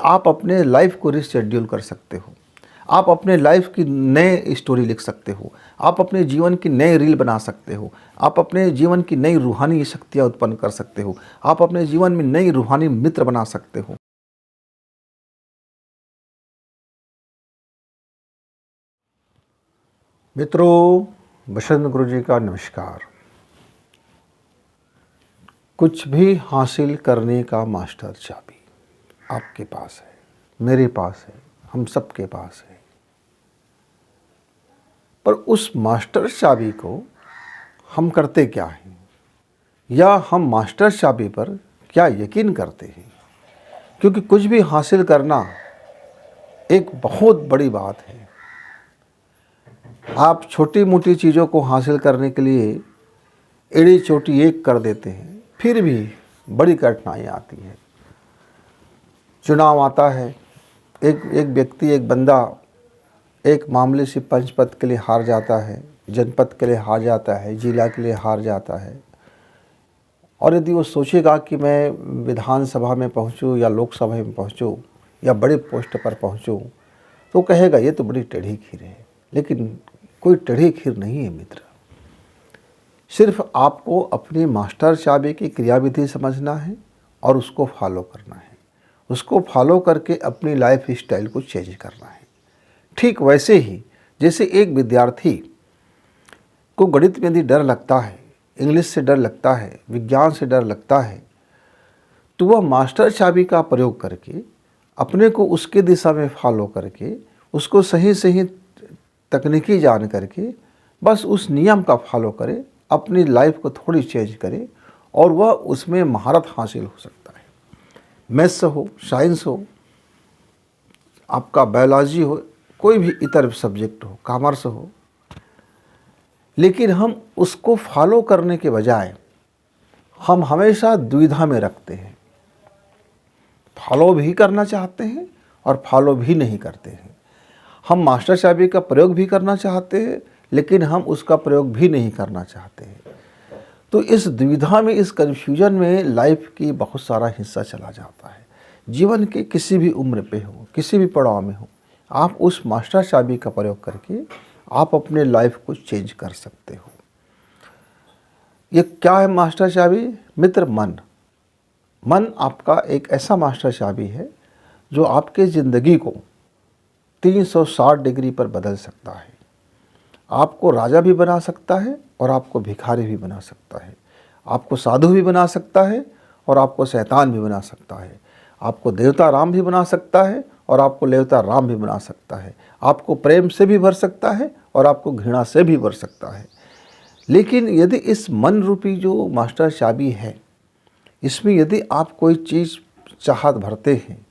आप अपने लाइफ को रिशेड्यूल कर सकते हो। आप अपने लाइफ की नए स्टोरी लिख सकते हो। आप अपने जीवन की नए रील बना सकते हो। आप अपने जीवन की नई रूहानी शक्तियाँ उत्पन्न कर सकते हो। आप अपने जीवन में नई रूहानी मित्र बना सकते हो। मित्रों, बसंत गुरु जी का नमस्कार। कुछ भी हासिल करने का मास्टर चाबी आपके पास है, मेरे पास है, हम सबके पास है। पर उस मास्टर चाबी को हम करते क्या हैं, या हम मास्टर चाबी पर क्या यकीन करते हैं? क्योंकि कुछ भी हासिल करना एक बहुत बड़ी बात है। आप छोटी मोटी चीज़ों को हासिल करने के लिए एड़ी चोटी एक कर देते हैं, फिर भी बड़ी कठिनाई आती है। चुनाव आता है, एक व्यक्ति, एक बंदा एक मामले से पंच पद के लिए हार जाता है, जनपद के लिए हार जाता है, जिला के लिए हार जाता है। और यदि वो सोचेगा कि मैं विधानसभा में पहुंचूं या लोकसभा में पहुंचूं या बड़े पोस्ट पर पहुंचूं, तो कहेगा ये तो बड़ी टेढ़ी खीर है। लेकिन कोई टेढ़ी खीर नहीं है मित्र। सिर्फ आपको अपनी मास्टर चाबी की क्रियाविधि समझना है और उसको फॉलो करना है। उसको फॉलो करके अपनी लाइफ स्टाइल को चेंज करना है। ठीक वैसे ही जैसे एक विद्यार्थी को गणित में यदि डर लगता है, इंग्लिश से डर लगता है, विज्ञान से डर लगता है, तो वह मास्टर चाबी का प्रयोग करके अपने को उसके दिशा में फॉलो करके उसको सही सही तकनीकी जान करके बस उस नियम का फॉलो करे, अपनी लाइफ को थोड़ी चेंज करे और वह उसमें महारत हासिल हो सकता है। मैथ्स हो, साइंस हो, आपका बायोलॉजी हो, कोई भी इतर सब्जेक्ट हो, कॉमर्स हो। लेकिन हम उसको फॉलो करने के बजाय हम हमेशा दुविधा में रखते हैं। फॉलो भी करना चाहते हैं और फॉलो भी नहीं करते हैं। हम मास्टर चाबी का प्रयोग भी करना चाहते हैं, लेकिन हम उसका प्रयोग भी नहीं करना चाहते हैं। तो इस दुविधा में, इस कन्फ्यूजन में लाइफ की बहुत सारा हिस्सा चला जाता है। जीवन के किसी भी उम्र पे हो, किसी भी पड़ाव में हो, आप उस मास्टर चाबी का प्रयोग करके आप अपने लाइफ को चेंज कर सकते हो। ये क्या है मास्टर चाबी मित्र? मन आपका एक ऐसा मास्टर चाबी है जो आपके ज़िंदगी को 360 डिग्री पर बदल सकता है। आपको राजा भी बना सकता है और आपको भिखारी भी बना सकता है। आपको साधु भी बना सकता है और आपको शैतान भी बना सकता है। आपको देवता राम भी बना सकता है और आपको देवता राम भी बना सकता है। आपको प्रेम से भी भर सकता है और आपको घृणा से भी भर सकता है। लेकिन यदि इस मन रूपी जो मास्टर चाबी है, इसमें यदि आप कोई चीज़ चाहत भरते हैं,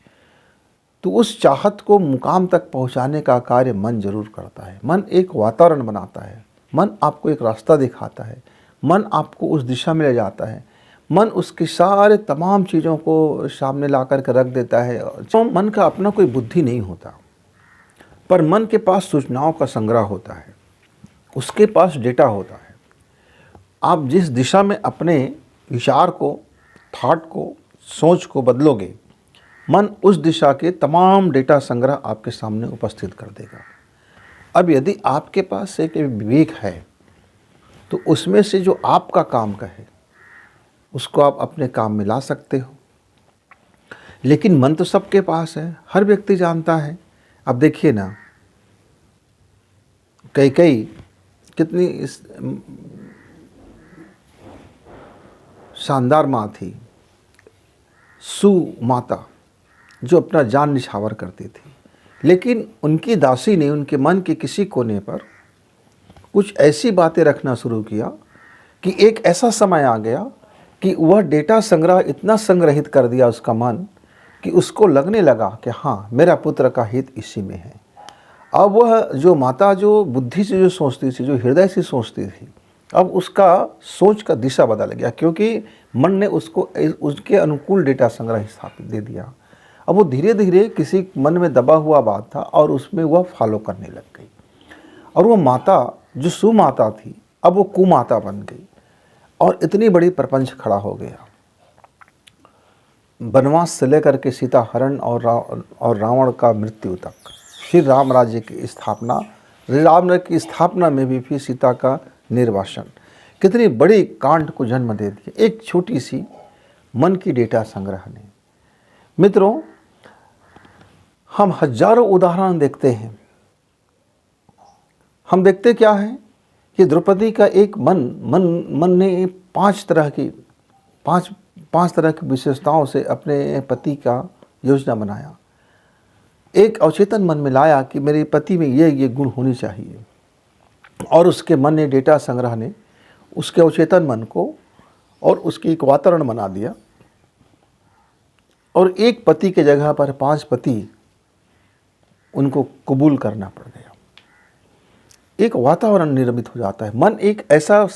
तो उस चाहत को मुकाम तक पहुंचाने का कार्य मन जरूर करता है। मन एक वातावरण बनाता है, मन आपको एक रास्ता दिखाता है, मन आपको उस दिशा में ले जाता है, मन उसके सारे तमाम चीज़ों को सामने ला कर के रख देता है। तो मन का अपना कोई बुद्धि नहीं होता, पर मन के पास सूचनाओं का संग्रह होता है, उसके पास डेटा होता है। आप जिस दिशा में अपने विचार को, थॉट को, सोच को बदलोगे, मन उस दिशा के तमाम डेटा संग्रह आपके सामने उपस्थित कर देगा। अब यदि आपके पास एक विवेक है, तो उसमें से जो आपका काम का है उसको आप अपने काम में ला सकते हो। लेकिन मन तो सबके पास है, हर व्यक्ति जानता है। अब देखिए ना, कई कितनी शानदार माँ थी, सुमाता, जो अपना जान निछावर करती थी। लेकिन उनकी दासी ने उनके मन के किसी कोने पर कुछ ऐसी बातें रखना शुरू किया कि एक ऐसा समय आ गया कि वह डेटा संग्रह इतना संग्रहित कर दिया उसका मन कि उसको लगने लगा कि हाँ, मेरा पुत्र का हित इसी में है। अब वह जो माता, जो बुद्धि से जो सोचती थी, जो हृदय से सोचती थी, अब उसका सोच का दिशा बदल गया, क्योंकि मन ने उसको उसके अनुकूल डेटा संग्रह स्थापित दे दिया। अब वो धीरे धीरे किसी मन में दबा हुआ बात था और उसमें वह फॉलो करने लग गई। और वो माता जो सुमाता थी, अब वो कुमाता बन गई और इतनी बड़ी प्रपंच खड़ा हो गया। वनवास से लेकर के सीता हरण और रावण का मृत्यु तक, फिर राम राज्य की स्थापना, राम राज्य की स्थापना में भी फिर सीता का निर्वासन, कितनी बड़ी कांड को जन्म दे दिया एक छोटी सी मन की डेटा संग्रह ने। मित्रों, हम हजारों उदाहरण देखते हैं। हम देखते क्या है कि द्रौपदी का एक मन ने पांच तरह की विशेषताओं से अपने पति का योजना बनाया। एक अवचेतन मन में लाया कि मेरे पति में ये गुण होनी चाहिए, और उसके मन ने, डेटा संग्रह ने उसके अवचेतन मन को और उसकी एक वातावरण बना दिया, और एक पति के जगह पर 5 पति उनको कबूल करना पड़ गया। एक वातावरण निर्मित हो जाता है। मन एक ऐसा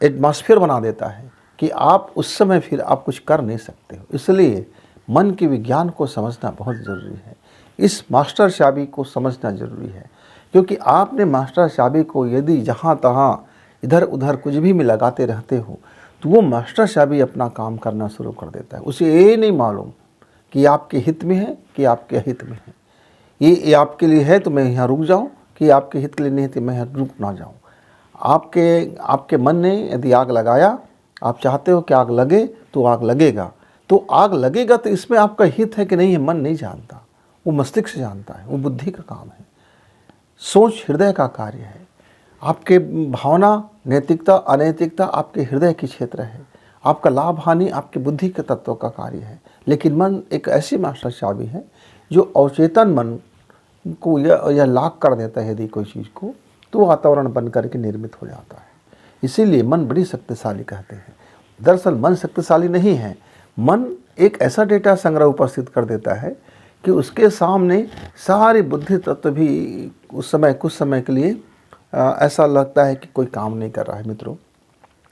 एटमॉस्फेयर बना देता है कि आप उस समय फिर आप कुछ कर नहीं सकते हो। इसलिए मन के विज्ञान को समझना बहुत ज़रूरी है। इस मास्टर चाबी को समझना ज़रूरी है, क्योंकि आपने मास्टर चाबी को यदि जहाँ तहाँ इधर उधर कुछ भी में लगाते रहते हो तो वो मास्टर चाबी अपना काम करना शुरू कर देता है। उसे ये नहीं मालूम कि आपके हित में है कि आपके अहित में है। ये आपके लिए है तो मैं यहाँ रुक जाऊँ, कि आपके हित के लिए नहीं तो मैं यहाँ रुक ना जाऊँ। आपके मन ने यदि आग लगाया, आप चाहते हो कि आग लगे तो आग लगेगा, तो आग लगेगा तो इसमें आपका हित है कि नहीं है, मन नहीं जानता, वो मस्तिष्क से जानता है, वो बुद्धि का काम है। सोच हृदय का कार्य है। आपके भावना, नैतिकता, अनैतिकता आपके हृदय की क्षेत्र है। आपका लाभ हानि आपके बुद्धि के तत्वों का कार्य है। लेकिन मन एक ऐसी मास्टर चाबी है जो अवचेतन मन को यह लॉक कर देता है यदि कोई चीज़ को, तो वातावरण बन करके निर्मित हो जाता है। इसीलिए मन बड़ी शक्तिशाली कहते हैं। दरअसल मन शक्तिशाली नहीं है। मन एक ऐसा डेटा संग्रह उपस्थित कर देता है कि उसके सामने सारे बुद्धि तत्व भी कुछ समय के लिए ऐसा लगता है कि कोई काम नहीं कर रहा है। मित्रों,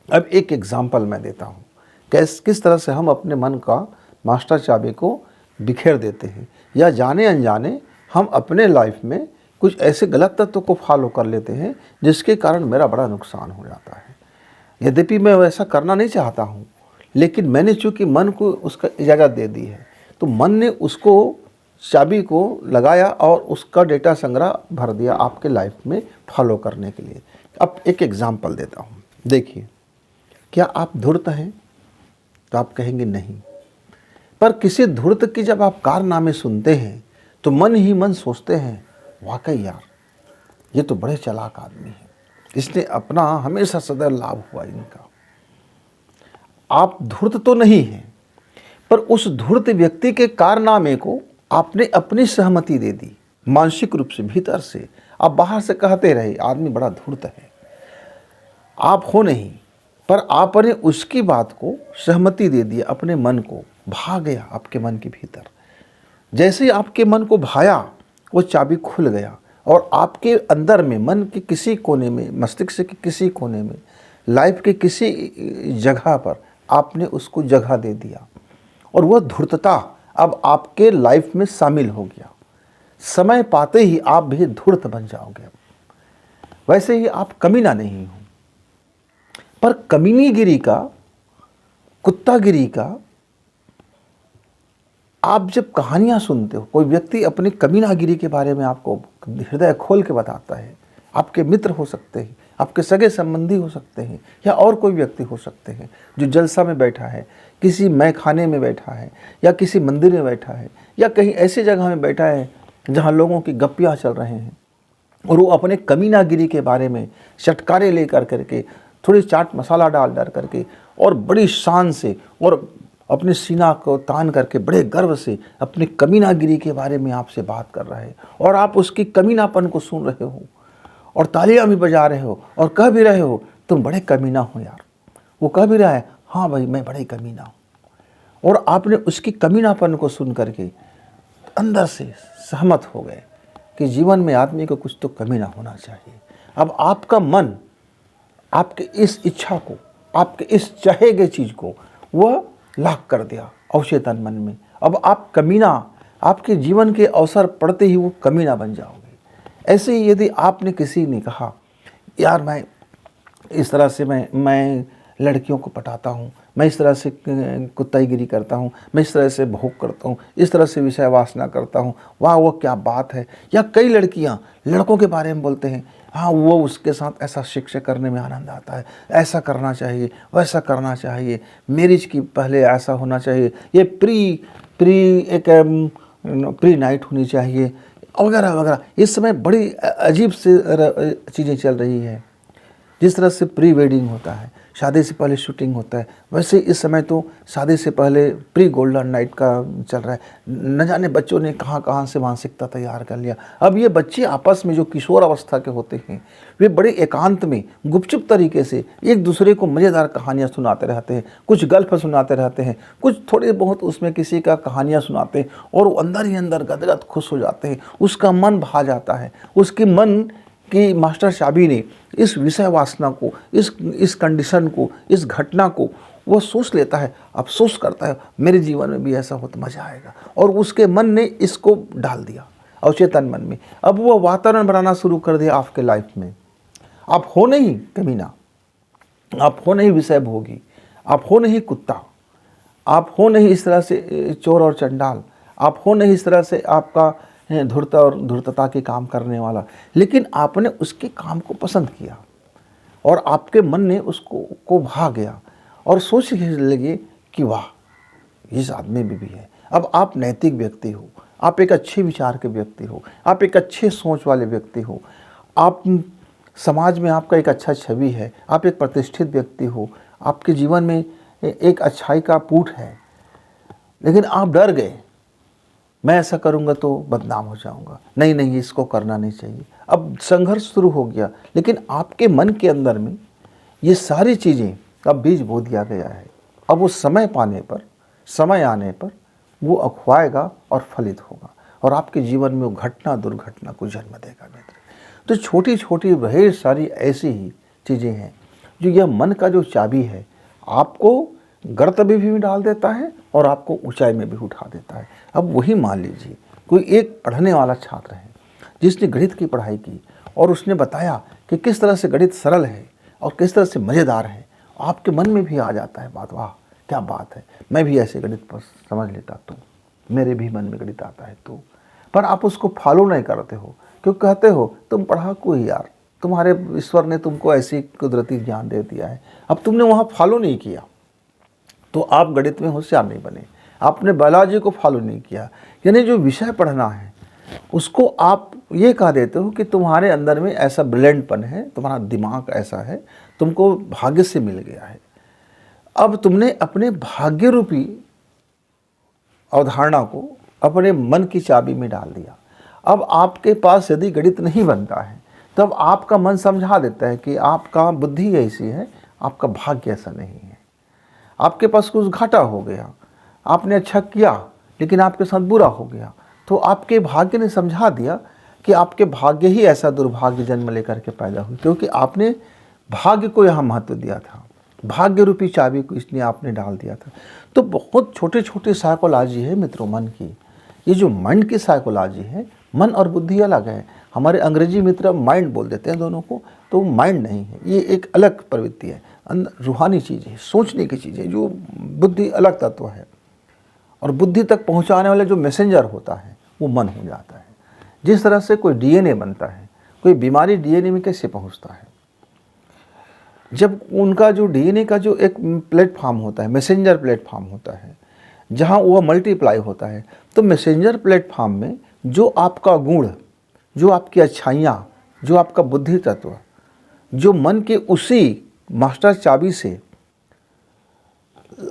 अब एक एग्जाम्पल मैं देता हूँ किस तरह से हम अपने मन का मास्टर चाबी को बिखेर देते हैं, या जाने अनजाने हम अपने लाइफ में कुछ ऐसे गलत तत्व को फॉलो कर लेते हैं जिसके कारण मेरा बड़ा नुकसान हो जाता है। यद्यपि मैं वैसा करना नहीं चाहता हूँ, लेकिन मैंने चूँकि मन को उसका इजाज़त दे दी है, तो मन ने उसको चाबी को लगाया और उसका डेटा संग्रह भर दिया आपके लाइफ में फॉलो करने के लिए। अब एक एग्जांपल देता हूँ। देखिए, क्या आप धूर्त हैं? तो आप कहेंगे नहीं। पर किसी धूर्त की जब आप कारनामे सुनते हैं तो मन ही मन सोचते हैं, वाकई यार ये तो बड़े चालाक आदमी है, इसने अपना हमेशा सदैव लाभ हुआ इनका। आप धूर्त तो नहीं हैं, पर उस धूर्त व्यक्ति के कारनामे को आपने अपनी सहमति दे दी, मानसिक रूप से, भीतर से। आप बाहर से कहते रहे आदमी बड़ा धूर्त है, आप हो नहीं, पर आपने उसकी बात को सहमति दे दी, अपने मन को भा गया आपके मन के भीतर। जैसे ही आपके मन को भाया, वो चाबी खुल गया और आपके अंदर में, मन के किसी कोने में, मस्तिष्क के किसी कोने में, लाइफ के किसी जगह पर आपने उसको जगह दे दिया, और वह धूर्तता अब आपके लाइफ में शामिल हो गया। समय पाते ही आप भी धूर्त बन जाओगे। वैसे ही आप कमीना नहीं हो, पर कमीनीगिरी का, कुत्तागिरी का आप जब कहानियां सुनते हो, कोई व्यक्ति अपनी कमीनागिरी के बारे में आपको हृदय खोल के बताता है, आपके मित्र हो सकते हैं, आपके सगे संबंधी हो सकते हैं, या और कोई व्यक्ति हो सकते हैं जो जलसा में बैठा है, किसी मैखाने में बैठा है, या किसी मंदिर में बैठा है, या कहीं ऐसी जगह में बैठा है जहां लोगों की गप्पियाँ चल रहे हैं, और वो अपने कमीनागिरी के बारे में चटकारे लेकर करके, थोड़ी चाट मसाला डाल करके, और बड़ी शान से और अपने सीना को तान करके बड़े गर्व से अपनी कमीनागिरी के बारे में आपसे बात कर रहा है, और आप उसकी कमीनापन को सुन रहे हो और तालियां भी बजा रहे हो और कह भी रहे हो तुम बड़े कमीना हो यार। वो कह भी रहा है हाँ भाई मैं बड़े कमीना हूँ, और आपने उसकी कमीनापन को सुन करके अंदर से सहमत हो गए कि जीवन में आदमी को कुछ तो कमीना होना चाहिए। अब आपका मन आपके इस इच्छा को, आपके इस चाहे गए चीज़ को वह लॉक कर दिया अवचेतन मन में। अब आप कमीना, आपके जीवन के अवसर पड़ते ही वो कमीना बन जाओगे। ऐसे ही यदि आपने किसी ने कहा यार मैं इस तरह से मैं लड़कियों को पटाता हूँ, मैं इस तरह से कुत्ताईगिरी करता हूँ, मैं इस तरह से भोग करता हूँ, इस तरह से विषय वासना करता हूँ, वाह वो क्या बात है। या कई लड़कियाँ लड़कों के बारे में बोलते हैं, हाँ वो उसके साथ ऐसा शिक्षा करने में आनंद आता है, ऐसा करना चाहिए, वैसा करना चाहिए, मैरिज की पहले ऐसा होना चाहिए, ये प्री नाइट होनी चाहिए वगैरह वगैरह। इस समय बड़ी अजीब से चीज़ें चल रही है। जिस तरह से प्री वेडिंग होता है, शादी से पहले शूटिंग होता है, वैसे इस समय तो शादी से पहले प्री गोल्डन नाइट का चल रहा है। न जाने बच्चों ने कहाँ कहाँ से मानसिकता तैयार कर लिया। अब ये बच्चे आपस में जो किशोर अवस्था के होते हैं, वे बड़े एकांत में गुपचुप तरीके से एक दूसरे को मज़ेदार कहानियाँ सुनाते रहते हैं, कुछ गल्प सुनाते रहते हैं, कुछ थोड़े बहुत उसमें किसी का कहानियाँ सुनाते हैं, और वो अंदर ही अंदर गदगद खुश हो जाते हैं। उसका मन भा जाता है, उसके मन कि मास्टर चाबी ने इस विषय वासना को, इस कंडीशन को, इस घटना को वो सोच लेता है, अफसोस करता है, मेरे जीवन में भी ऐसा हो तो मज़ा आएगा। और उसके मन ने इसको डाल दिया अवचेतन मन में। अब वो वातावरण बनाना शुरू कर दिया आपके लाइफ में। आप हो नहीं कमीना, आप हो नहीं विषय भोगी, आप हो नहीं कुत्ता, आप हो नहीं इस तरह से चोर और चंडाल, आप हो नहीं इस तरह से आपका धूर्त और धूर्तता के काम करने वाला, लेकिन आपने उसके काम को पसंद किया और आपके मन ने उसको भा गया और सोचने लगे कि वाह इस आदमी में भी है। अब आप नैतिक व्यक्ति हो, आप एक अच्छे विचार के व्यक्ति हो, आप एक अच्छे सोच वाले व्यक्ति हो, आप समाज में आपका एक अच्छा छवि है, आप एक प्रतिष्ठित व्यक्ति हो, आपके जीवन में एक अच्छाई का पुट है, लेकिन आप डर गए, मैं ऐसा करूंगा तो बदनाम हो जाऊंगा, नहीं नहीं इसको करना नहीं चाहिए। अब संघर्ष शुरू हो गया, लेकिन आपके मन के अंदर में ये सारी चीज़ें अब बीज बो दिया गया है। अब वो समय पाने पर, समय आने पर वो अखवाएगा और फलित होगा और आपके जीवन में वो घटना दुर्घटना को जन्म देगा मित्र। तो छोटी छोटी ढेर सारी ऐसी ही चीज़ें हैं जो यह मन का जो चाबी है, आपको गर्तव्य भी डाल देता है और आपको ऊंचाई में भी उठा देता है। अब वही मान लीजिए कोई एक पढ़ने वाला छात्र है जिसने गणित की पढ़ाई की और उसने बताया कि किस तरह से गणित सरल है और किस तरह से मज़ेदार है। आपके मन में भी आ जाता है बात, वाह क्या बात है, मैं भी ऐसे गणित पर समझ लेता तो, मेरे भी मन में गणित आता है तो। पर आप उसको फॉलो नहीं करते हो, क्यों कहते हो तुम पढ़ाकू ही यार, तुम्हारे ईश्वर ने तुमको ऐसी कुदरती ज्ञान दे दिया है। अब तुमने वहाँ फॉलो नहीं किया तो आप गणित में होशियार नहीं बने, आपने बायोलॉजी को फॉलो नहीं किया, यानी जो विषय पढ़ना है उसको आप ये कह देते हो कि तुम्हारे अंदर में ऐसा ब्रिलियंटपन है, तुम्हारा दिमाग ऐसा है, तुमको भाग्य से मिल गया है। अब तुमने अपने भाग्य रूपी अवधारणा को अपने मन की चाबी में डाल दिया। अब आपके पास यदि गणित नहीं बनता है तब आपका मन समझा देता है कि आपका बुद्धि ऐसी है, आपका भाग्य ऐसा नहीं है, आपके पास कुछ घाटा हो गया, आपने अच्छा किया लेकिन आपके साथ बुरा हो गया, तो आपके भाग्य ने समझा दिया कि आपके भाग्य ही ऐसा दुर्भाग्य जन्म लेकर के पैदा हुई, क्योंकि आपने भाग्य को यहाँ महत्व दिया था, भाग्य रूपी चाबी को इसलिए आपने डाल दिया था। तो बहुत छोटे छोटे साइकोलॉजी है मित्रों मन की। ये जो माइंड की साइकोलॉजी है, मन और बुद्धि अलग है। हमारे अंग्रेजी मित्र माइंड बोल देते हैं दोनों को, तो माइंड नहीं है, ये एक अलग प्रवृत्ति है, रूहानी चीज़ है, सोचने की चीज़ है। जो बुद्धि अलग तत्व है और बुद्धि तक पहुंचाने वाला जो मैसेंजर होता है वो मन हो जाता है। जिस तरह से कोई डीएनए बनता है, कोई बीमारी डीएनए में कैसे पहुंचता है, जब उनका जो डीएनए का जो एक प्लेटफॉर्म होता है, मैसेंजर प्लेटफॉर्म होता है, जहां वह मल्टीप्लाई होता है, तो मैसेंजर प्लेटफॉर्म में जो आपका गुण, जो आपकी अच्छाइयाँ, जो आपका बुद्धि तत्व, जो मन के उसी मास्टर चाबी से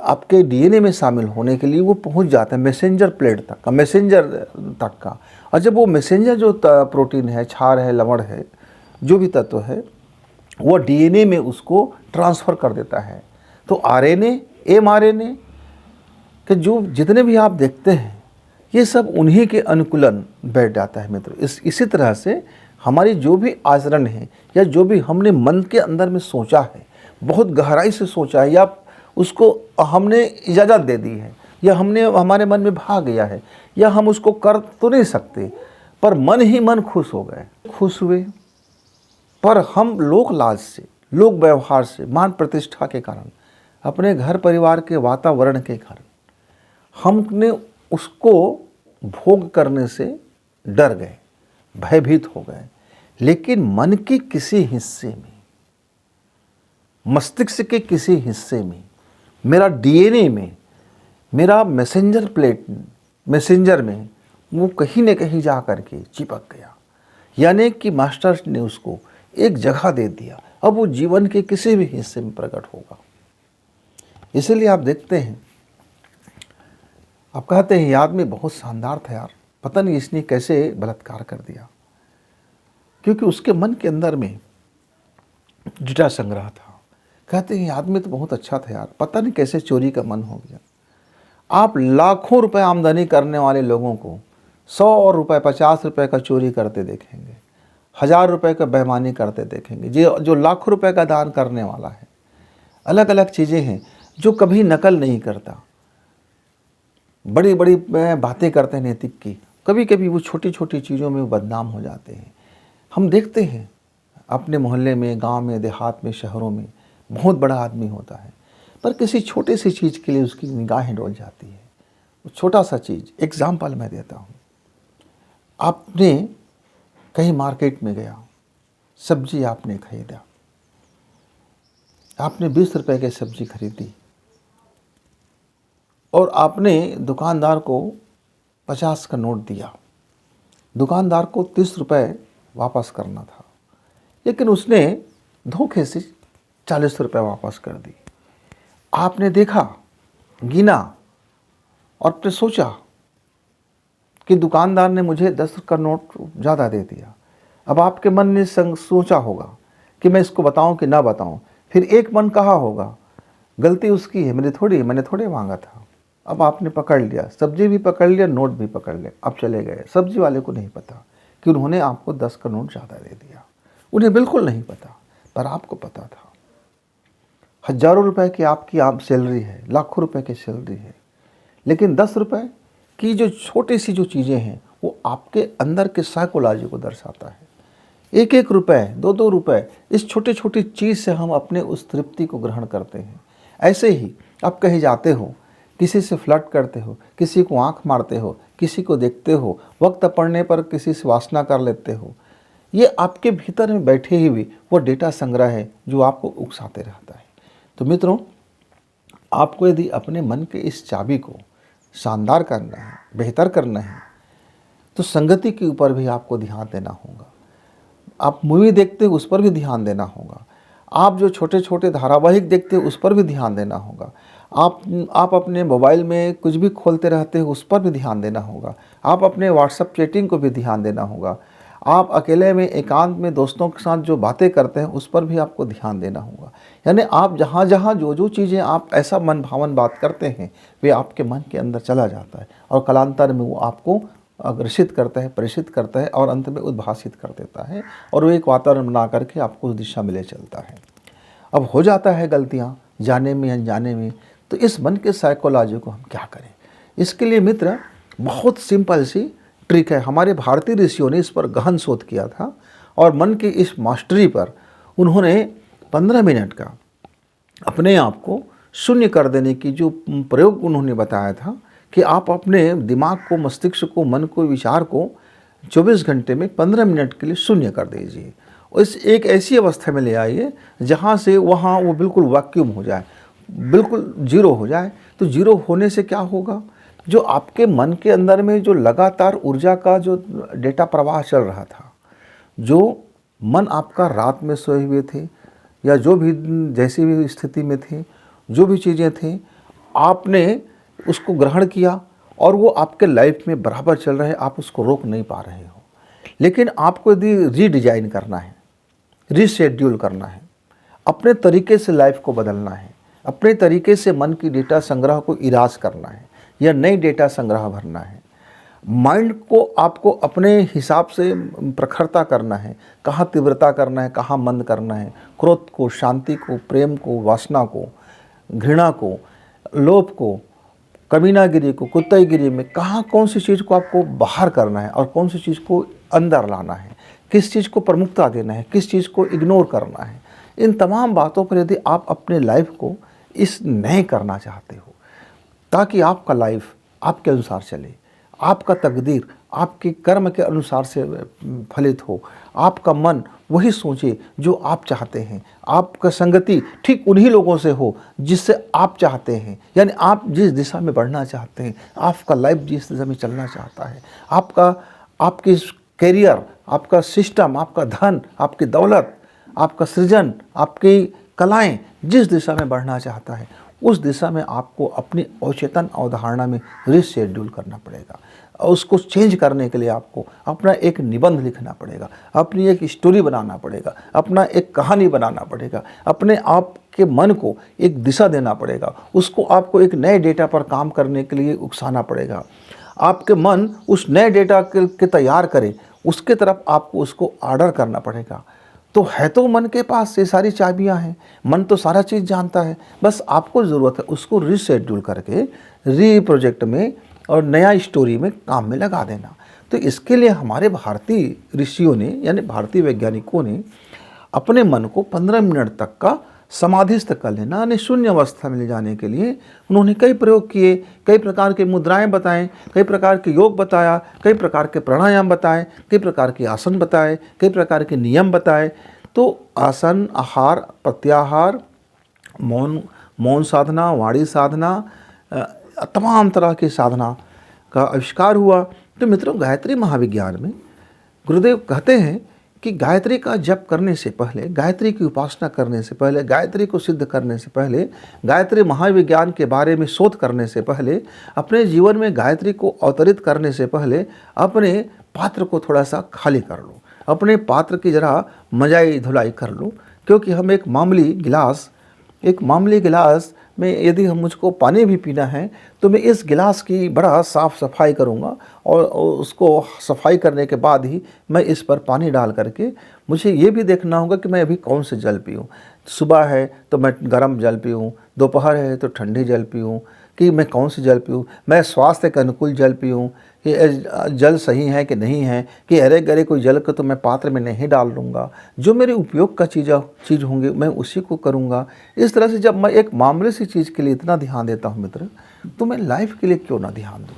आपके डीएनए में शामिल होने के लिए वो पहुंच जाता है मैसेंजर प्लेट तक का, मैसेंजर तक का। और जब वो मैसेंजर जो प्रोटीन है, क्षार है, लवण है, जो भी तत्व है, वो डीएनए में उसको ट्रांसफ़र कर देता है। तो आरएनए, एमआरएनए के जो जितने भी आप देखते हैं, ये सब उन्हीं के अनुकूलन बैठ जाता है मित्र। इसी तरह से हमारी जो भी आचरण है या जो भी हमने मन के अंदर में सोचा है, बहुत गहराई से सोचा है, या उसको हमने इजाज़त दे दी है, या हमने हमारे मन में भाग गया है, या हम उसको कर तो नहीं सकते, पर मन ही मन खुश हो गए, खुश हुए, पर हम लोक लाज से, लोक व्यवहार से, मान प्रतिष्ठा के कारण अपने घर परिवार के वातावरण के कारण हमने उसको भोग करने से डर गए, भयभीत हो गए। लेकिन मन के किसी हिस्से में, मस्तिष्क के किसी हिस्से में, मेरा डीएनए में, मेरा मैसेंजर में वो कहीं न कहीं जा कर के चिपक गया। यानी कि मास्टर ने उसको एक जगह दे दिया, अब वो जीवन के किसी भी हिस्से में प्रकट होगा। इसलिए आप देखते हैं, आप कहते हैं ये आदमी बहुत शानदार था यार, पता नहीं इसने कैसे बलात्कार कर दिया, क्योंकि उसके मन के अंदर में डेटा संग्रह था। कहते हैं ये आदमी तो बहुत अच्छा था यार, पता नहीं कैसे चोरी का मन हो गया। आप लाखों रुपए आमदनी करने वाले लोगों को 100 रुपए 50 रुपए का चोरी करते देखेंगे, 1000 रुपए का बेईमानी करते देखेंगे। जो लाखों रुपए का दान करने वाला है, अलग अलग चीज़ें हैं, जो कभी नकल नहीं करता, बड़ी बड़ी बातें करते हैं नैतिक की, कभी कभी वो छोटी छोटी चीज़ों में बदनाम हो जाते हैं। हम देखते हैं अपने मोहल्ले में, गांव में, देहात में, शहरों में बहुत बड़ा आदमी होता है, पर किसी छोटी सी चीज़ के लिए उसकी निगाहें डोल जाती है। वो छोटा सा चीज़, एग्जाम्पल मैं देता हूँ। आपने कहीं मार्केट में गया, सब्जी आपने खरीदा, आपने 20 रुपए की सब्जी खरीदी और आपने दुकानदार को 50 का नोट दिया। दुकानदार को 30 रुपए वापस करना था, लेकिन उसने धोखे से 40 रुपए वापस कर दी। आपने देखा, गिना और फिर सोचा कि दुकानदार ने मुझे 10 का नोट ज़्यादा दे दिया। अब आपके मन ने सोचा होगा कि मैं इसको बताऊं कि ना बताऊं। फिर एक मन कहा होगा गलती उसकी है, मैंने थोड़े मांगा था। अब आपने पकड़ लिया, सब्जी भी पकड़ लिया, नोट भी पकड़ लिया, अब चले गए। सब्जी वाले को नहीं पता कि उन्होंने आपको 10 का नोट ज़्यादा दे दिया, उन्हें बिल्कुल नहीं पता, पर आपको पता था। हज़ारों रुपए की आपकी आप सैलरी है, लाखों रुपए की सैलरी है, लेकिन 10 रुपए की जो छोटी सी जो चीज़ें हैं वो आपके अंदर के साइकोलॉजी को दर्शाता है। 1-1 रुपए, 2-2 रुपए, इस छोटे छोटी चीज़ से हम अपने उस तृप्ति को ग्रहण करते हैं। ऐसे ही आप कहीं जाते हो, किसी से फ्लर्ट करते हो, किसी को आंख मारते हो, किसी को देखते हो, वक्त पड़ने पर किसी से वासना कर लेते हो। ये आपके भीतर में बैठे ही हुई वो डेटा संग्रह है जो आपको उकसाते रहता है। तो मित्रों, आपको यदि अपने मन के इस चाबी को शानदार करना है, बेहतर करना है, तो संगति के ऊपर भी आपको ध्यान देना होगा। आप मूवी देखते हो उस पर भी ध्यान देना होगा। आप जो छोटे छोटे धारावाहिक देखते हो उस पर भी ध्यान देना होगा। आप अपने मोबाइल में कुछ भी खोलते रहते हो उस पर भी ध्यान देना होगा। आप अपने व्हाट्सएप चैटिंग को भी ध्यान देना होगा। आप अकेले में एकांत में दोस्तों के साथ जो बातें करते हैं उस पर भी आपको ध्यान देना होगा। यानी आप जहाँ जहाँ जो चीज़ें आप ऐसा मन भावन बात करते हैं वे आपके मन के अंदर चला जाता है और कालांतर में वो आपको अग्रसित करता है, प्रेषित करता है और अंत में उद्भासित कर देता है और वो एक वातावरण बना करके आपको उस दिशा में ले चलता है। अब हो जाता है गलतियाँ जाने में अनजाने में, तो इस मन के साइकोलॉजी को हम क्या करें? इसके लिए मित्र बहुत सिंपल सी ट्रिक है। हमारे भारतीय ऋषियों ने इस पर गहन शोध किया था और मन की इस मास्टरी पर उन्होंने 15 मिनट का अपने आप को शून्य कर देने की जो प्रयोग उन्होंने बताया था कि आप अपने दिमाग को, मस्तिष्क को, मन को, विचार को 24 घंटे में 15 मिनट के लिए शून्य कर दीजिए। इस एक ऐसी अवस्था में ले आइए जहाँ से वहाँ वो बिल्कुल वैक्यूम हो जाए, बिल्कुल जीरो हो जाए। तो जीरो होने से क्या होगा? जो आपके मन के अंदर में जो लगातार ऊर्जा का जो डेटा प्रवाह चल रहा था, जो मन आपका रात में सोए हुए थे या जो भी जैसी भी स्थिति में थे, जो भी चीज़ें थी आपने उसको ग्रहण किया और वो आपके लाइफ में बराबर चल रहे हैं, आप उसको रोक नहीं पा रहे हो। लेकिन आपको यदि रीडिज़ाइन करना है, रीशेड्यूल करना है, अपने तरीके से लाइफ को बदलना है, अपने तरीके से मन की डेटा संग्रह को इराज करना है या नई डेटा संग्रह भरना है, माइंड को आपको अपने हिसाब से प्रखरता करना है, कहाँ तीव्रता करना है, कहाँ मंद करना है, क्रोध को, शांति को, प्रेम को, वासना को, घृणा को, लोभ को, कमीनागिरी को, कुत्तेगिरी में कहाँ कौन सी चीज़ को आपको बाहर करना है और कौन सी चीज़ को अंदर लाना है, किस चीज़ को प्रमुखता देना है, किस चीज़ को इग्नोर करना है। इन तमाम बातों पर यदि आप अपने लाइफ को इस नए करना चाहते हो, ताकि आपका लाइफ आपके अनुसार चले, आपका तकदीर आपके कर्म के अनुसार से फलित हो, आपका मन वही सोचे जो आप चाहते हैं, आपका संगति ठीक उन्हीं लोगों से हो जिससे आप चाहते हैं, यानी आप जिस दिशा में बढ़ना चाहते हैं, आपका लाइफ जिस दिशा में चलना चाहता है, आपकी कैरियर, आपका सिस्टम, आपका धन, आपकी दौलत, आपका सृजन, आपकी कलाएं जिस दिशा में बढ़ना चाहता है, उस दिशा में आपको अपनी अवचेतन अवधारणा में रीशेड्यूल करना पड़ेगा। और उसको चेंज करने के लिए आपको अपना एक निबंध लिखना पड़ेगा, अपनी एक स्टोरी बनाना पड़ेगा, अपना एक कहानी बनाना पड़ेगा, अपने आप के मन को एक दिशा देना पड़ेगा, उसको आपको एक नए डेटा पर काम करने के लिए उकसाना पड़ेगा। आपके मन उस नए डेटा के तैयार करे, उसके तरफ आपको उसको ऑर्डर करना पड़ेगा। तो है तो मन के पास ये सारी चाबियां हैं, मन तो सारा चीज़ जानता है, बस आपको ज़रूरत है उसको रीशेड्यूल करके रीप्रोजेक्ट में और नया स्टोरी में काम में लगा देना। तो इसके लिए हमारे भारतीय ऋषियों ने यानी भारतीय वैज्ञानिकों ने अपने मन को 15 मिनट तक का समाधिस्थ कर लेना यानी शून्य अवस्था में ले जाने के लिए उन्होंने कई प्रयोग किए, कई प्रकार के मुद्राएं बताएं, कई प्रकार के योग बताया, कई प्रकार के प्राणायाम बताएं, कई प्रकार के आसन बताए, कई प्रकार के नियम बताए। तो आसन, आहार, प्रत्याहार, मौन साधना, वाणी साधना, तमाम तरह की साधना का आविष्कार हुआ। तो मित्रों, गायत्री महाविज्ञान में गुरुदेव कहते हैं कि गायत्री का जप करने से पहले, गायत्री की उपासना करने से पहले, गायत्री को सिद्ध करने से पहले, गायत्री महाविज्ञान के बारे में शोध करने से पहले, अपने जीवन में गायत्री को अवतरित करने से पहले अपने पात्र को थोड़ा सा खाली कर लो, अपने पात्र की जरा मजाई धुलाई कर लो। क्योंकि हम एक मामूली गिलास में यदि हम मुझको पानी भी पीना है तो मैं इस गिलास की बड़ा साफ़ सफाई करूँगा और उसको सफाई करने के बाद ही मैं इस पर पानी डाल करके मुझे ये भी देखना होगा कि मैं अभी कौन से जल पीऊँ। सुबह है तो मैं गर्म जल पीऊँ, दोपहर है तो ठंडी जल पीऊँ, कि मैं कौन से जल पीऊँ, मैं स्वास्थ्य के अनुकूल जल पीऊँ, कि जल सही है कि नहीं है, कि अरे गरे कोई जल को तो मैं पात्र में नहीं डाल लूँगा, जो मेरे उपयोग का चीज़ होंगे मैं उसी को करूँगा। इस तरह से जब मैं एक मामूली सी चीज़ के लिए इतना ध्यान देता हूँ मित्र, तो मैं लाइफ के लिए क्यों ना ध्यान दूँ।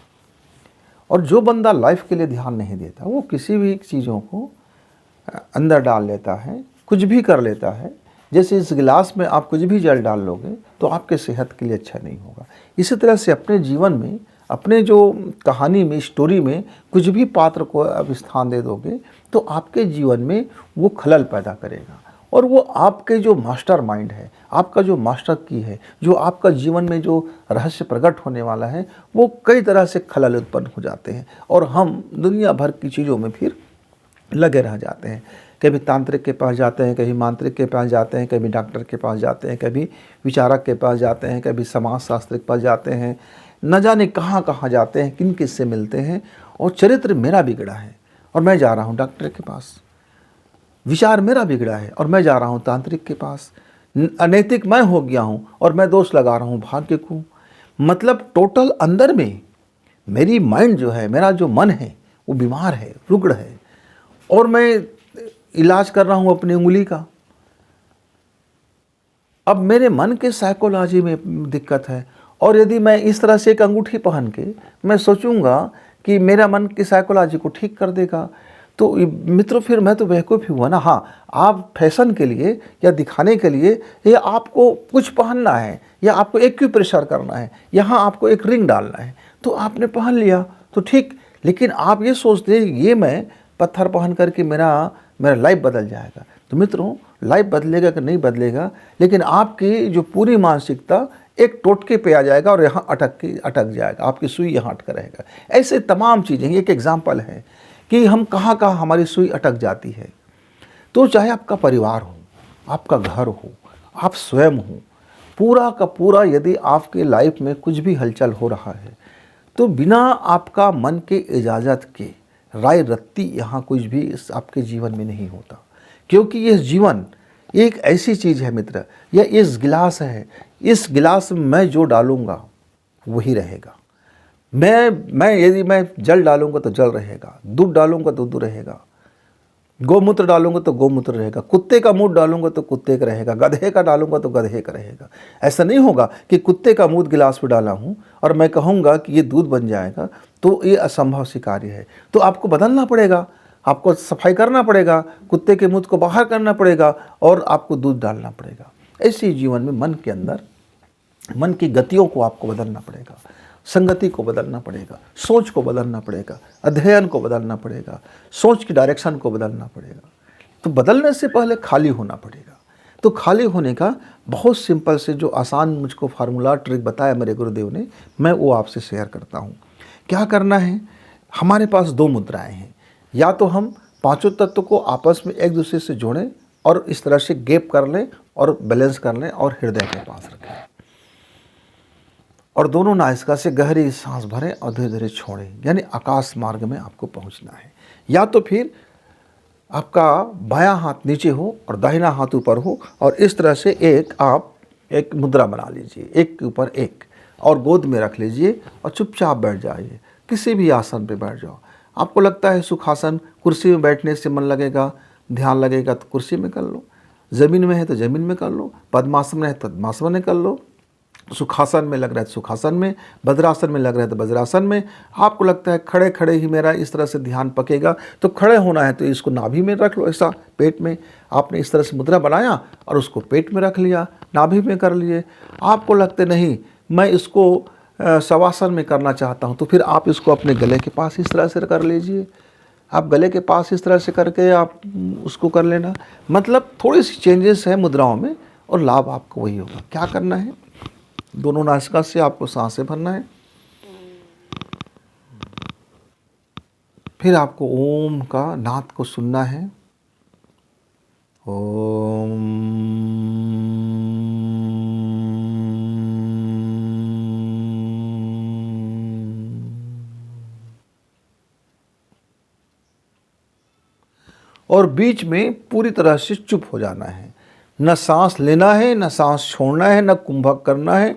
और जो बंदा लाइफ के लिए ध्यान नहीं देता वो किसी भी चीज़ों को अंदर डाल लेता है, कुछ भी कर लेता है। जैसे इस गिलास में आप कुछ भी जल डाल लोगे तो आपके सेहत के लिए अच्छा नहीं होगा। इसी तरह से अपने जीवन में, अपने जो कहानी में, स्टोरी में कुछ भी पात्र को आप स्थान दे दोगे तो आपके जीवन में वो खलल पैदा करेगा। और वो आपके जो मास्टर माइंड है, आपका जो मास्टर की है, जो आपका जीवन में जो रहस्य प्रकट होने वाला है, वो कई तरह से खलल उत्पन्न हो जाते हैं और हम दुनिया भर की चीज़ों में फिर लगे रह जाते हैं। कभी तांत्रिक के पास जाते हैं, कभी मांत्रिक के पास जाते हैं, कभी डॉक्टर के पास जाते हैं, कभी विचारक के पास जाते हैं, कभी समाज शास्त्र के पास जाते हैं, न जाने कहाँ कहाँ जाते हैं, किन किससे मिलते हैं। और चरित्र मेरा बिगड़ा है और मैं जा रहा हूँ डॉक्टर के पास, विचार मेरा बिगड़ा है और मैं जा रहा हूँ तांत्रिक के पास, अनैतिक मैं हो गया हूँ और मैं दोष लगा रहा हूँ भाग्य को। मतलब टोटल अंदर में मेरी माइंड जो है, मेरा जो मन है वो बीमार है, रुग्ण है और मैं इलाज कर रहा हूँ अपनी उंगली का। अब मेरे मन के साइकोलॉजी में दिक्कत है और यदि मैं इस तरह से एक अंगूठी पहन के मैं सोचूंगा कि मेरा मन की साइकोलॉजी को ठीक कर देगा, तो मित्रों फिर मैं तो बेवकूफ़ हुआ ना। हाँ, आप फैशन के लिए या दिखाने के लिए या आपको कुछ पहनना है या आपको एक्यूप्रेशर करना है, यहाँ आपको एक रिंग डालना है तो आपने पहन लिया तो ठीक। लेकिन आप ये सोचते हैं ये मैं पत्थर पहन करके मेरा लाइफ बदल जाएगा। तो मित्रों, लाइफ बदलेगा कि नहीं बदलेगा, लेकिन आपकी जो पूरी मानसिकता एक टोटके पे आ जाएगा और यहाँ अटक जाएगा, आपकी सुई यहाँ अटक रहेगा। ऐसे तमाम चीज़ें, एक एग्जाम्पल है कि हम कहाँ कहाँ हमारी सुई अटक जाती है। तो चाहे आपका परिवार हो, आपका घर हो, आप स्वयं हो, पूरा का पूरा यदि आपके लाइफ में कुछ भी हलचल हो रहा है तो बिना आपका मन के इजाज़त के राय रत्ती यहाँ कुछ भी आपके जीवन में नहीं होता। क्योंकि यह जीवन एक ऐसी चीज़ है मित्र, यह इस गिलास है, इस गिलास में मैं जो डालूँगा वही रहेगा। मैं यदि मैं जल डालूँगा तो जल रहेगा, दूध डालूँगा तो दूध रहेगा, गोमूत्र डालूंगा तो गोमूत्र रहेगा, कुत्ते का मूत्र डालूंगा तो कुत्ते का रहेगा, गधे का डालूंगा तो गधे का रहेगा। ऐसा नहीं होगा कि कुत्ते का मूत्र गिलास में डाला हूँ और मैं कहूँगा कि ये दूध बन जाएगा, तो ये असंभव सी कार्य है। तो आपको बदलना पड़ेगा, आपको सफाई करना पड़ेगा, कुत्ते के मूत्र को बाहर करना पड़ेगा और आपको दूध डालना पड़ेगा। ऐसे ही जीवन में मन के अंदर मन की गतियों को आपको बदलना पड़ेगा, संगति को बदलना पड़ेगा, सोच को बदलना पड़ेगा, अध्ययन को बदलना पड़ेगा, सोच की डायरेक्शन को बदलना पड़ेगा। तो बदलने से पहले खाली होना पड़ेगा। तो खाली होने का बहुत सिंपल से जो आसान मुझको फार्मूला ट्रिक बताया मेरे गुरुदेव ने, मैं वो आपसे शेयर करता हूँ। क्या करना है, हमारे पास दो मुद्राएं हैं। या तो हम पांचों तत्व को आपस में एक दूसरे से जोड़ें और इस तरह से गैप कर लें और बैलेंस कर लें और हृदय के पास रखें, और दोनों नासिका से गहरी सांस भरें और धीरे धीरे छोड़ें, यानी आकाश मार्ग में आपको पहुंचना है। या तो फिर आपका बायां हाथ नीचे हो और दाहिना हाथ ऊपर हो और इस तरह से आप एक मुद्रा बना लीजिए, एक के ऊपर एक, और गोद में रख लीजिए और चुपचाप बैठ जाइए। किसी भी आसन पे बैठ जाओ। आपको लगता है सुखासन, कुर्सी में बैठने से मन लगेगा, ध्यान लगेगा, तो कुर्सी में कर लो। ज़मीन में है तो ज़मीन में कर लो, पद्मासन में है तो पद्मासन में कर लो, सुखासन में लग रहा है तो सुखासन में, वज्रासन में लग रहा है तो वज्रासन में। आपको लगता है खड़े खड़े ही मेरा इस तरह से ध्यान पकेगा, तो खड़े होना है तो इसको नाभि में रख लो, ऐसा पेट में। आपने इस तरह से मुद्रा बनाया और उसको पेट में रख लिया, नाभि में कर लिए। आपको लगते नहीं मैं इसको शवासन में करना चाहता हूँ, तो फिर आप इसको अपने गले के पास इस तरह से कर लीजिए। आप गले के पास इस तरह से करके आप उसको कर लेना। मतलब थोड़ी सी चेंजेस है मुद्राओं में और लाभ आपको वही होगा। क्या करना है, दोनों नासिका से आपको सांसें भरना है। फिर आपको ओम का नाद को सुनना है। ओम। और बीच में पूरी तरह से चुप हो जाना है। न सांस लेना है, न सांस छोड़ना है, न कुंभक करना है।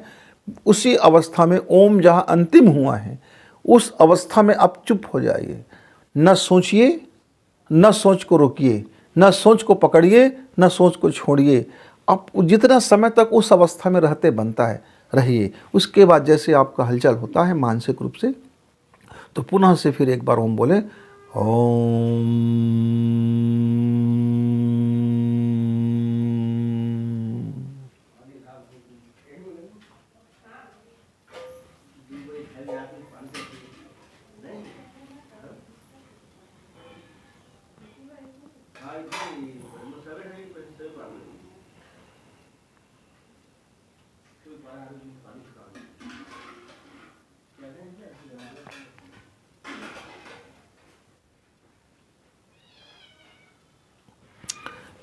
उसी अवस्था में ओम जहाँ अंतिम हुआ है उस अवस्था में आप चुप हो जाइए। न सोचिए, न सोच को रोकिए, न सोच को पकड़िए, न सोच को छोड़िए। आप जितना समय तक उस अवस्था में रहते बनता है रहिए। उसके बाद जैसे आपका हलचल होता है मानसिक रूप से, तो पुनः से फिर एक बार ओम बोले, ओम।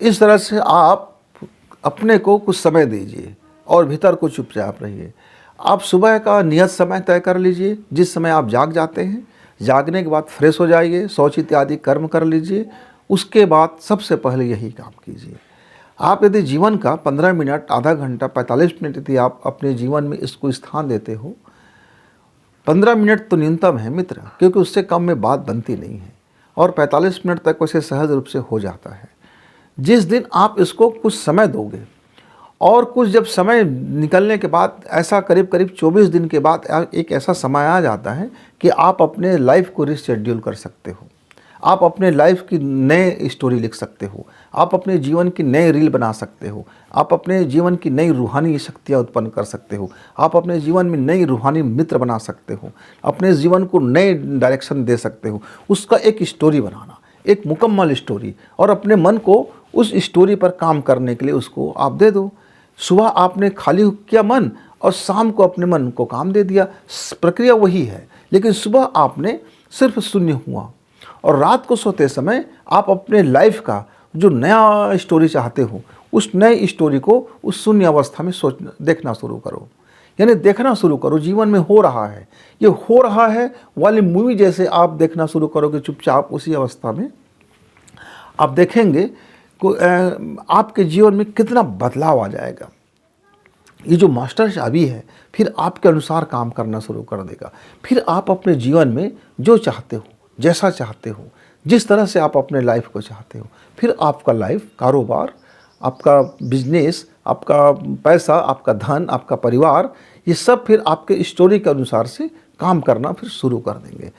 इस तरह से आप अपने को कुछ समय दीजिए और भीतर को चुपचाप रहिए। आप सुबह का नियत समय तय कर लीजिए, जिस समय आप जाग जाते हैं। जागने के बाद फ्रेश हो जाइए, शौच इत्यादि कर्म कर लीजिए। उसके बाद सबसे पहले यही काम कीजिए। आप यदि जीवन का 15 मिनट, आधा घंटा, 45 मिनट यदि आप अपने जीवन में इसको स्थान देते हो, 15 मिनट तो न्यूनतम है मित्र, क्योंकि उससे कम में बात बनती नहीं है, और 45 मिनट तक वैसे सहज रूप से हो जाता है। जिस दिन आप इसको कुछ समय दोगे और कुछ जब समय निकलने के बाद, ऐसा करीब करीब 24 दिन के बाद एक ऐसा समय आ जाता है कि आप अपने लाइफ को रिशेड्यूल कर सकते हो। आप अपने लाइफ की नए स्टोरी लिख सकते हो, आप अपने जीवन की नई रील बना सकते हो, आप अपने जीवन की नई रूहानी शक्तियाँ उत्पन्न कर सकते हो, आप अपने जीवन में नई रूहानी मित्र बना सकते हो, अपने जीवन को नए डायरेक्शन दे सकते हो। उसका एक स्टोरी बनाना, एक मुकम्मल स्टोरी, और अपने मन को उस स्टोरी पर काम करने के लिए उसको आप दे दो। सुबह आपने खाली किया मन और शाम को अपने मन को काम दे दिया, प्रक्रिया वही है, लेकिन सुबह आपने सिर्फ शून्य हुआ, और रात को सोते समय आप अपने लाइफ का जो नया स्टोरी चाहते हो उस नई स्टोरी को उस शून्य अवस्था में देखना शुरू करो। यानी देखना शुरू करो, जीवन में हो रहा है, ये हो रहा है वाली मूवी जैसे आप देखना शुरू करोगे चुपचाप। उसी अवस्था में आप देखेंगे आपके जीवन में कितना बदलाव आ जाएगा। ये जो मास्टर चाबी है फिर आपके अनुसार काम करना शुरू कर देगा। फिर आप अपने जीवन में जो चाहते हो, जैसा चाहते हो, जिस तरह से आप अपने लाइफ को चाहते हो। फिर आपका लाइफ, कारोबार, आपका बिजनेस, आपका पैसा, आपका धन, आपका परिवार, ये सब फिर आपके स्टोरी के अनुसार से काम करना फिर शुरू कर देंगे।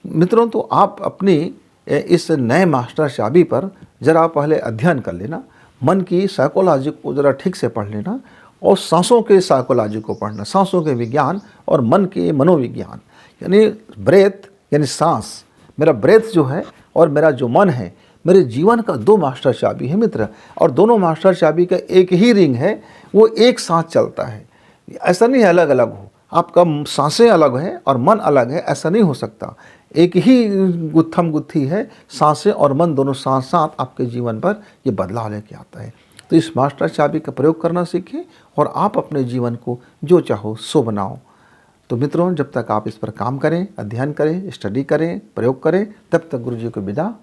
मित्रों, तो आप अपनी इस नए मास्टर चाबी पर ज़रा पहले अध्ययन कर लेना, मन की साइकोलॉजी को ज़रा ठीक से पढ़ लेना, और सांसों के साइकोलॉजी को पढ़ना, सांसों के विज्ञान और मन के मनोविज्ञान, यानी ब्रेथ यानी सांस। मेरा ब्रेथ जो है और मेरा जो मन है, मेरे जीवन का दो मास्टर चाबी है मित्र, और दोनों मास्टर चाबी का एक ही रिंग है, वो एक साथ चलता है। ऐसा नहीं है अलग अलग हो, आपका सांसें अलग हैं और मन अलग है, ऐसा नहीं हो सकता। एक ही गुत्थम गुत्थी है, सांसें और मन दोनों साथ साथ आपके जीवन पर ये बदलाव लेके आता है। तो इस मास्टर चाबी का प्रयोग करना सीखें और आप अपने जीवन को जो चाहो सो बनाओ। तो मित्रों, जब तक आप इस पर काम करें, अध्ययन करें, स्टडी करें, प्रयोग करें, तब तक गुरु जी को विदा।